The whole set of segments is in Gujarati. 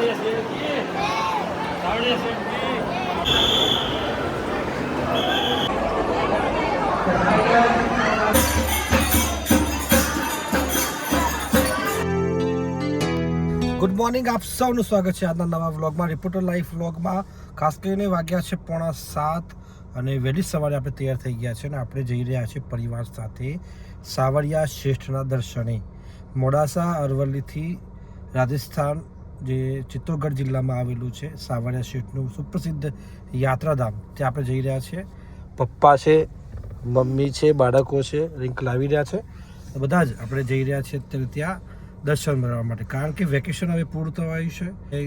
ગુડ મોર્નિંગ, આપ સૌનું સ્વાગત છે આજના નવા વ્લોગમાં. રિપોર્ટર લાઈફ વ્લોગમાં ખાસ કરીને વાગ્યા છે 6:45 અને વહેલી સવારે આપણે તૈયાર થઈ ગયા છે અને આપણે જઈ રહ્યા છીએ પરિવાર સાથે સાવરિયા શેઠના દર્શને. મોડાસા અરવલ્લીથી રાજસ્થાન જે ચિત્તોડગઢ જિલ્લામાં આવેલું છે સાવરિયા શેઠનું સુપ્રસિદ્ધ યાત્રાધામ, ત્યાં આપણે જઈ રહ્યા છીએ. પપ્પા છે, મમ્મી છે, બાળકો છે, રિંક લાવી રહ્યા છે, બધા જ આપણે જઈ રહ્યા છીએ અત્યારે ત્યાં દર્શન મેળવવા માટે. કારણ કે વેકેશન હવે પૂરું થવાયું છે, એ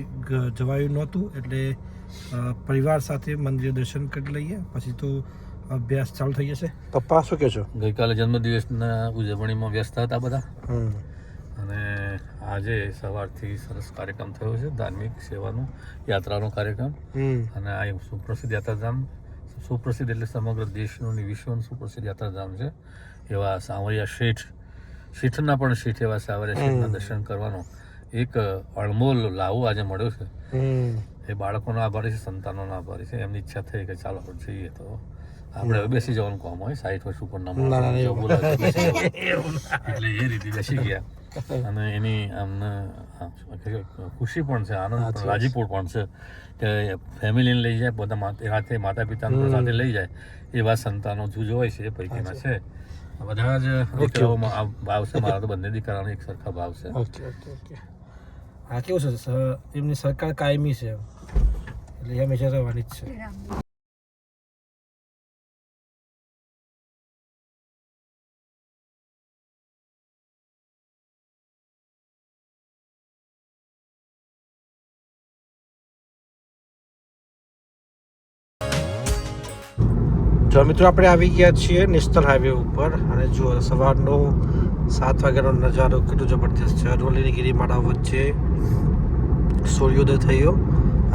જવાયું નહોતું, એટલે પરિવાર સાથે મંદિરે દર્શન કરી લઈએ, પછી તો અભ્યાસ ચાલુ થઈ જશે. પપ્પા શું કહે છો? ગઈકાલે જન્મદિવસના ઉજવણીમાં વ્યસ્ત હતા બધા, અને આજે સવારથી સરસ કાર્યક્રમ થયો છે, ધાર્મિક સેવાનો યાત્રાનો કાર્યક્રમ. અને આ સુપ્રસિદ્ધ યાત્રાધામ, સુપ્રસિદ્ધ એટલે સમગ્ર દેશનું અને વિશ્વનું સુપ્રસિદ્ધ યાત્રાધામ છે એવા સાવરિયા શેઠના પણ શેઠ એવા સાવરિયા શેઠના દર્શન કરવાનો એક અણમોલ લાવો આજે મળ્યો છે. એ બાળકોનો આભારી છે, સંતાનોનો આભારી છે. એમની ઈચ્છા થઈ કે ચાલો જઈએ, તો આપણે હવે બેસી જવાનું કામ હોય, 60 વર્ષ ઉપરના એટલે એ રીતે બેસી ગયા. અને એની અમને ખુશી પણ છે, આનંદ પણ, રાજીપો પણ છે કે ફેમિલીને લઈ જાય, બધા સાથે માતા પિતાને સાથે લઈ જાય એવા સંતાનો જુજ હોય છે, એ પૈકીના છે. બધા જ દીકરાઓમાં આ ભાવ છે. મારા તો બંને દીકરાનો એક સરખા ભાવ છે. હા, કેવું છે, એમની સરકાર કાયમી છે, એટલે હંમેશા રહેવાની જ છે. જો મિત્રો, આપણે આવી ગયા છીએ નેશનલ હાઈવે ઉપર, અને જુઓ સવારનો 7 વાગ્યાનો નજારો કેટલો જબરદસ્ત છે. અરવલ્લીની ગિરિમાળા વચ્ચે સૂર્યોદય થયો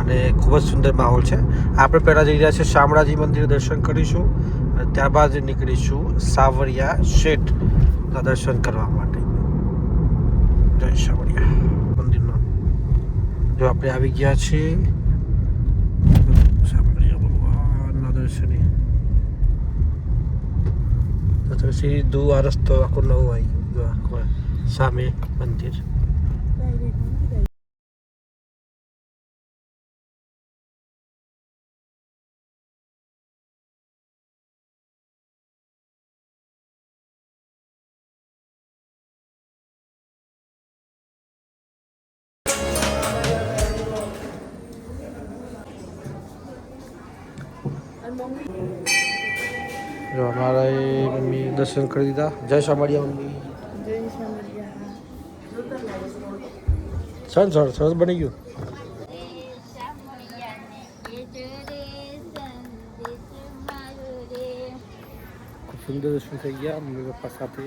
અને ખૂબ જ સુંદર માહોલ છે. આપણે પહેલાં જઈ રહ્યા છીએ શામળાજી મંદિરે દર્શન કરીશું, અને ત્યારબાદ નીકળીશું સાવરિયા શેઠના દર્શન કરવા માટે. જય સાવરિયા મંદિરનો જો આપણે આવી ગયા છીએ સાવરિયા ભગવાનના દર્શને. તો સીધું આ રસ્તો આખો નવો આવી ગયો, સામે મંદિર. જો અમારા મમ્મી દર્શન કરી દીધા. જય સામળિયા મમ્મી. સરસ બની ગયું. ખૂબ સુંદર દર્શન થઈ ગયા મમ્મી પપ્પા સાથે.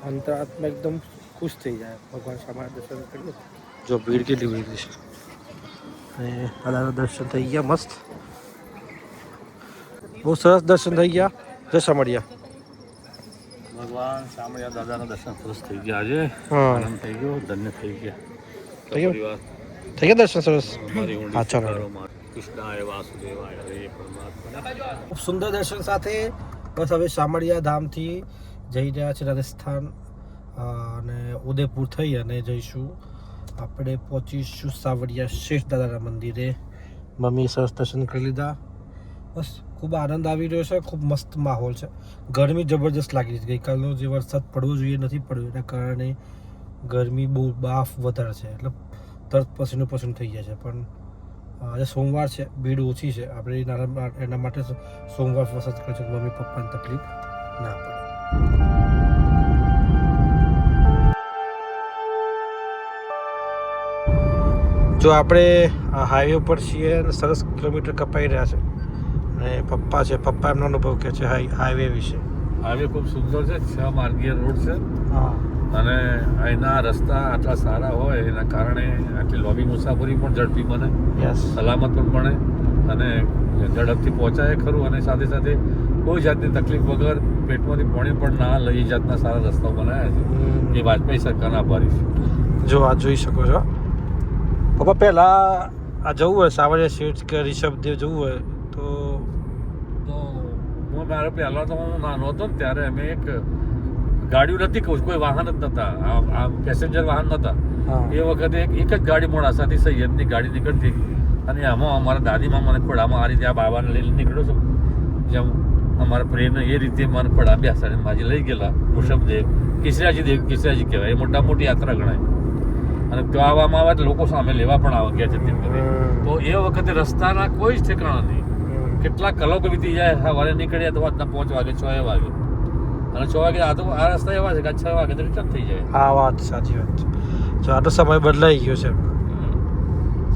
અંતરાત્મા એકદમ ખુશ થઈ જાય ભગવાન સામે દર્શન કરીએ. જો ભીડ કેટલી બધી છે, અને અદાના દર્શન થઈ ગયા મસ્ત, બહુ સરસ દર્શન થઈ ગયા. જય સામળિયા. ભગવાન સામળિયા દાદાના દર્શન સરસ થઈ ગયા. આજે આનંદ થઈ ગયો, ધન્ય થઈ ગયા. થઈ ગયા દર્શન સરસ. હા, ચાલો. કૃષ્ણાય વાસુદેવાય હરે પરમાત્મા. ખૂબ સુંદર દર્શન સાથે બસ હવે સામળિયા ધામથી જઈ રહ્યા છે રાજસ્થાન, અને ઉદયપુર થઈ અને જઈશું, આપણે પહોંચીશું સાવરિયા શેઠ દાદાના મંદિરે. મમ્મી સરસ દર્શન કરી લીધા. બસ ખૂબ આનંદ આવી રહ્યો છે, ખૂબ મસ્ત માહોલ છે. ગરમી જબરદસ્ત લાગી છે. ગઈકાલનો જે વરસાદ પડવો જોઈએ નથી પડ્યો, એના કારણે ગરમી બહુ બાફ વધારે છે, એટલે તરત પસીનો થઈ જાય છે. પણ આજે સોમવાર છે, ભીડ ઓછી છે, આપણે એના માટે સોમવાર પસંદ કરીએ છીએ, મમ્મી પપ્પાને તકલીફ ના પડે. જો આપણે હાઈવે ઉપર છીએ અને સરસ કિલોમીટર કપાઈ રહ્યા છે, અને પપ્પા છે, પપ્પા એમનો અનુભવ કહે છે હાઈવે વિશે. હાઈવે ખૂબ સુંદર છે, 6 માર્ગીય રોડ છે. હા, અને અહીંના રસ્તા આટલા સારા હોય એના કારણે આટલી લાંબી મુસાફરી પણ ઝડપી બને, સલામત પણ બને, અને ઝડપથી પહોંચાય ખરું. અને સાથે સાથે કોઈ જાતની તકલીફ વગર પેટમાંથી પાણી પણ ના લઈ જાતના સારા રસ્તાઓ બનાવ્યા છે. એ વાજપેયી સરકારના આભારી છે. જો આ જોઈ શકો છો પપ્પા. પહેલાં આ જવું હોય સાવરિયા શેઠ કે રિષભદેવ જવું હોય તો હું મારે પહેલાં તો હું નાનો હતો ને ત્યારે અમે એક ગાડીઓ નથી, કોઈ વાહન જ નહોતા, આ પેસેન્જર વાહન નહોતા. એ વખતે એક જ ગાડી મોડાસાથી સૈયદની ગાડી નીકળતી અને આમાં અમારા દાદીમાં મને ખોડામાં આ રીતે આ બાબાને લઈને નીકળ્યો છું. જેમ અમારા પ્રેરને એ રીતે મને ખોડા બેસાડીને માજી લઈ ગયેલા. વૃષભદેવ કિસરાજી કહેવાય, એ મોટી યાત્રા ગણાય. અને તો આવવામાં આવે તો લોકો સામે લેવા પણ આવે ગયા છે તેમ કરી. તો એ વખતે રસ્તાના કોઈ જ ઠેકાણા નહીં. કેટલા કલાકો વીતી જાય. સવારે નીકળ્યા તો રાતના 5 વાગે 6 વાગે, અને 6 વાગે આ રસ્તા એવા છે કે 6 વાગે તો રિટર્ન થઈ જાય. હા, વાત સાચી વાત છે. જો આ તો સમય બદલાઈ ગયો છે.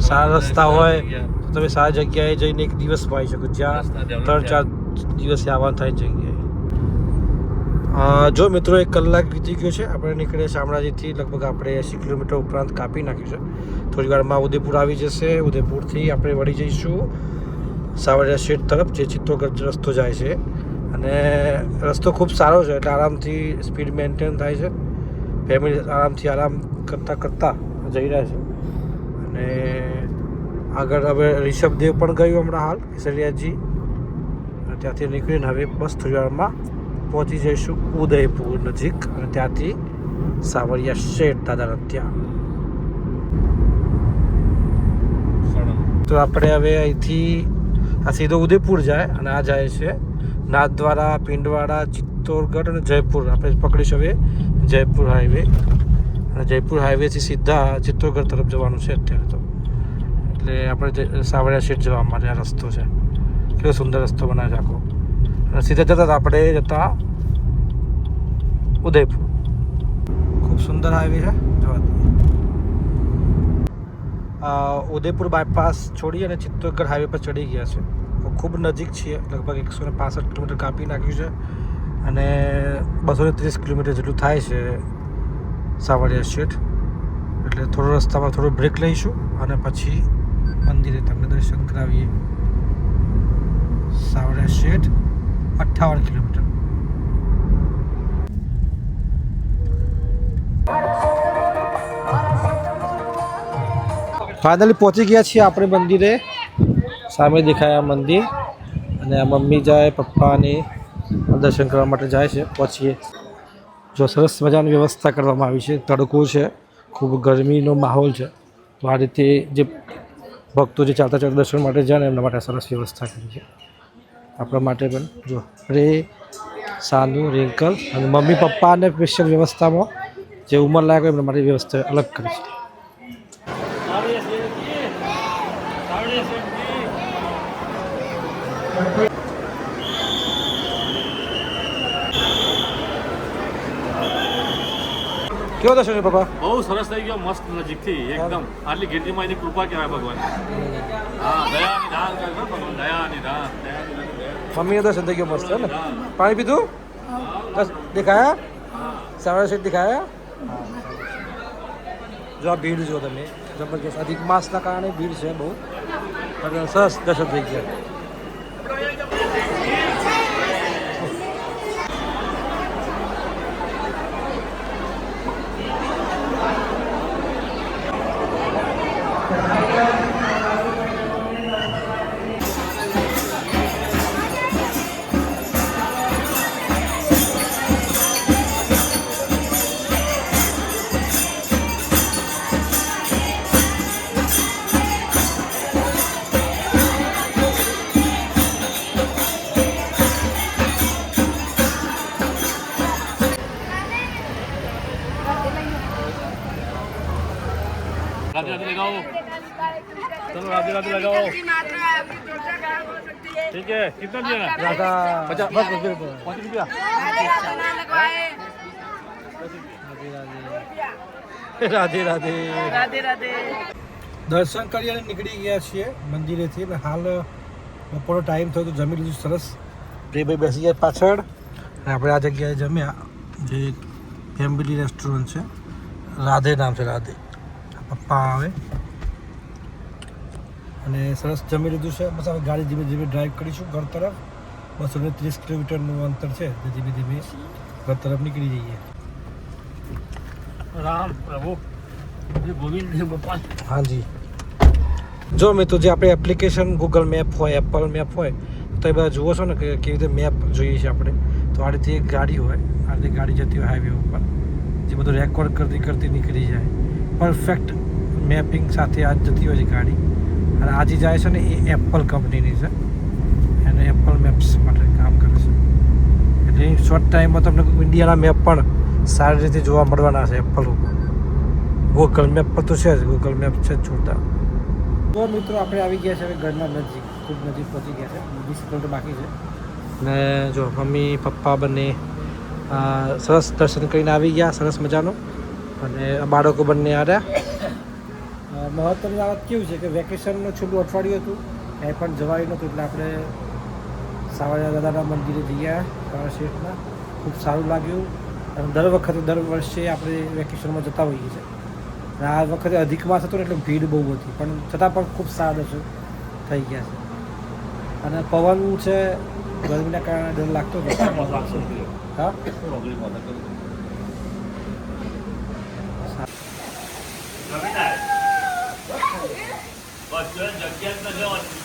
સારા રસ્તા હોય તો તમે સારી જગ્યાએ જઈને એક દિવસ પાઈ શકો, જ્યાં 3-4 દિવસે આવવાનું થાય જગ્યાએ. જો મિત્રો 1 કલાક વીતી ગયો છે. આપણે નીકળે શામળાજીથી લગભગ આપણે 80 કિલોમીટર ઉપરાંત કાપી નાખ્યું છે. થોડી વારમાં ઉદયપુર આવી જશે. ઉદયપુરથી આપણે વળી જઈશું સાવરિયા શેઠ તરફ, જે ચિત્તોડગઢ રસ્તો જાય છે. અને રસ્તો ખૂબ સારો છે, એટલે આરામથી સ્પીડ મેન્ટેન થાય છે. ફેમિલી આરામથી આરામ કરતાં જઈ રહ્યા છે. અને આગળ હવે રિષભદેવ પણ ગયું હમણાં હાલ, કેસરિયાજી. ત્યાંથી નીકળીને હવે બસ થોડી વારમાં પહોંચી જઈશું ઉદયપુર નજીક, અને ત્યાંથી સાવરિયા શેઠ દાદાના ત્યાં. તો આપણે હવે અહીંથી આ સીધો ઉદયપુર જાય, અને આ જાય છે નાથદ્વારા, પિંડવાડા, ચિત્તોડગઢ અને જયપુર. આપણે પકડીશું હવે જયપુર હાઈવે, અને જયપુર હાઈવેથી સીધા ચિત્તોડગઢ તરફ જવાનું છે અત્યારે તો. એટલે આપણે સાવરિયા શેઠ જવા માટે આ રસ્તો છે. કેટલો સુંદર રસ્તો બનાવે છે આખો. અને સીધા જતા આપણે ઉદયપુર. ખૂબ સુંદર હાઈવે છે, જવા દઈએ. ઉદયપુર બાયપાસ છોડી અને ચિત્તોડગઢ હાઈવે પર ચડી ગયા છે. ખૂબ નજીક છીએ, લગભગ 165 કિલોમીટર કાપી નાખ્યું છે, અને 230 કિલોમીટર જેટલું થાય છે સાવરિયા શેઠ. એટલે થોડો રસ્તામાં થોડો બ્રેક લઈશું અને પછી મંદિરે તમને દર્શન કરાવીએ. સાવરિયા શેઠ 58 કિલોમીટર. ફાઇનલી પહોંચી ગયા છીએ આપણે મંદિરે. સામે દેખાય આ મંદિર, અને આ મમ્મી જાય, પપ્પાને દર્શન કરવા માટે જાય છે. પહોંચીએ. જો સરસ મજાની વ્યવસ્થા કરવામાં આવી છે. તડકો છે, ખૂબ ગરમીનો માહોલ છે. તો આ રીતે જે ભક્તો જે ચાલતા દર્શન માટે જાય ને એમના માટે સરસ વ્યવસ્થા કરી છે. આપણા માટે પણ જો રે સાનુ, રિંકલ અને મમ્મી પપ્પાને સ્પેશિયલ વ્યવસ્થામાં જે ઉંમર લાયક હોય એમના માટે વ્યવસ્થા અલગ કરી છે. કેવો દર્શન છે પપ્પા? બહુ સરસ થઈ ગયો, મસ્ત નજીકથી એકદમ. આટલી ગીરડીમાં એની કૃપા કહેવાય ભગવાન. હા, દયાની દાન કરે ભગવાન, દયાની દાન. મમ્મીનો દર્શન થઈ ગયો મસ્ત, હે ને? પાણી પીધું? દેખાયા? સાવરિયા શેઠ દેખાયા? જો આ ભીડ જો તમે, જબરજસ્ત. અધિક માસના કારણે ભીડ છે બહુ, અને સરસ દર્શન થઈ ગયા. राधे राधे लगाओ, चलो राधे राधे लगाओ. ठीक है, कितना दिया ना? राधा 50 बस 5 रुपया. રાધે રાધે. રાધે રાધે. દર્શન કરી અને નીકળી ગયા છીએ મંદિરેથી. અને હાલ બપોરનો ટાઈમ થયો તો જમી લીધું સરસ. ભાઈ બેસી ગયા પાછળ, અને આપણે આ જગ્યાએ જમ્યા, જે ફેમિલી રેસ્ટોરન્ટ છે. રાધે નામ છે, રાધે. પપ્પા આવે અને સરસ જમી લીધું છે. બસ હવે ગાડી ધીમે ધીમે ડ્રાઈવ કરીશું ઘર તરફ. 230 કિલોમીટરનું અંતર છે, તો ધીમે ધીમે ઘર તરફ નીકળી જઈએ. राम प्रभु હા જી જો મિત્રો જે આપણે એપ્લિકેશન ગૂગલ મેપ હોય એપલ મેપ હોય તો એ બધા જુઓ છો ને કે કેવી રીતે મેપ જોઈએ છે આપણે તો આ રીતે એક ગાડી હોય આ રીતે ગાડી જતી હોય હાઈવે ઉપર જે બધું રેકોર્ડ કરતી કરતી નીકળી જાય પરફેક્ટ મેપિંગ સાથે આ જતી હોય છે ગાડી અને આજે જાય છે ને એ એપલ કંપનીની છે અને એપલ મેપ્સ માટે કામ કરે છે એટલે શોર્ટ ટાઈમમાં તમને ઇન્ડિયાના મેપ પણ સારી રીતે જોવા મળવાના છે એપલ ઉપર ગૂગલ મેપ પર તો છે જ ગૂગલ મેપ છે જ જોરદાર તો મિત્રો આપણે આવી ગયા છે હવે ઘરના નજીક ખૂબ નજીક પહોંચી ગયા છે 20 કિલોમીટર બાકી છે ને જો મમ્મી પપ્પા બંને સરસ દર્શન કરીને આવી ગયા સરસ મજાનો અને બાળકો બંને આવ્યા મહત્વની વાત કેવું છે કે વેકેશનનું છેલ્લું અઠવાડિયું હતું એ પણ જવાયું નહોતું એટલે આપણે સાવરિયા દાદાના મંદિરે જઈએ સાવર શેઠના ખૂબ સારું લાગ્યું અને દર વર્ષે આપણે વેકેશનમાં જતા હોઈએ છીએ અને આ વખતે અધિક માસ હતો ને એટલે ભીડ બહુ હતી પણ છતાં પણ ખૂબ સારા દર્શન થઈ ગયા છે અને પવન છે ગરમીના કારણે ડર લાગતો હતો હા જગ્યા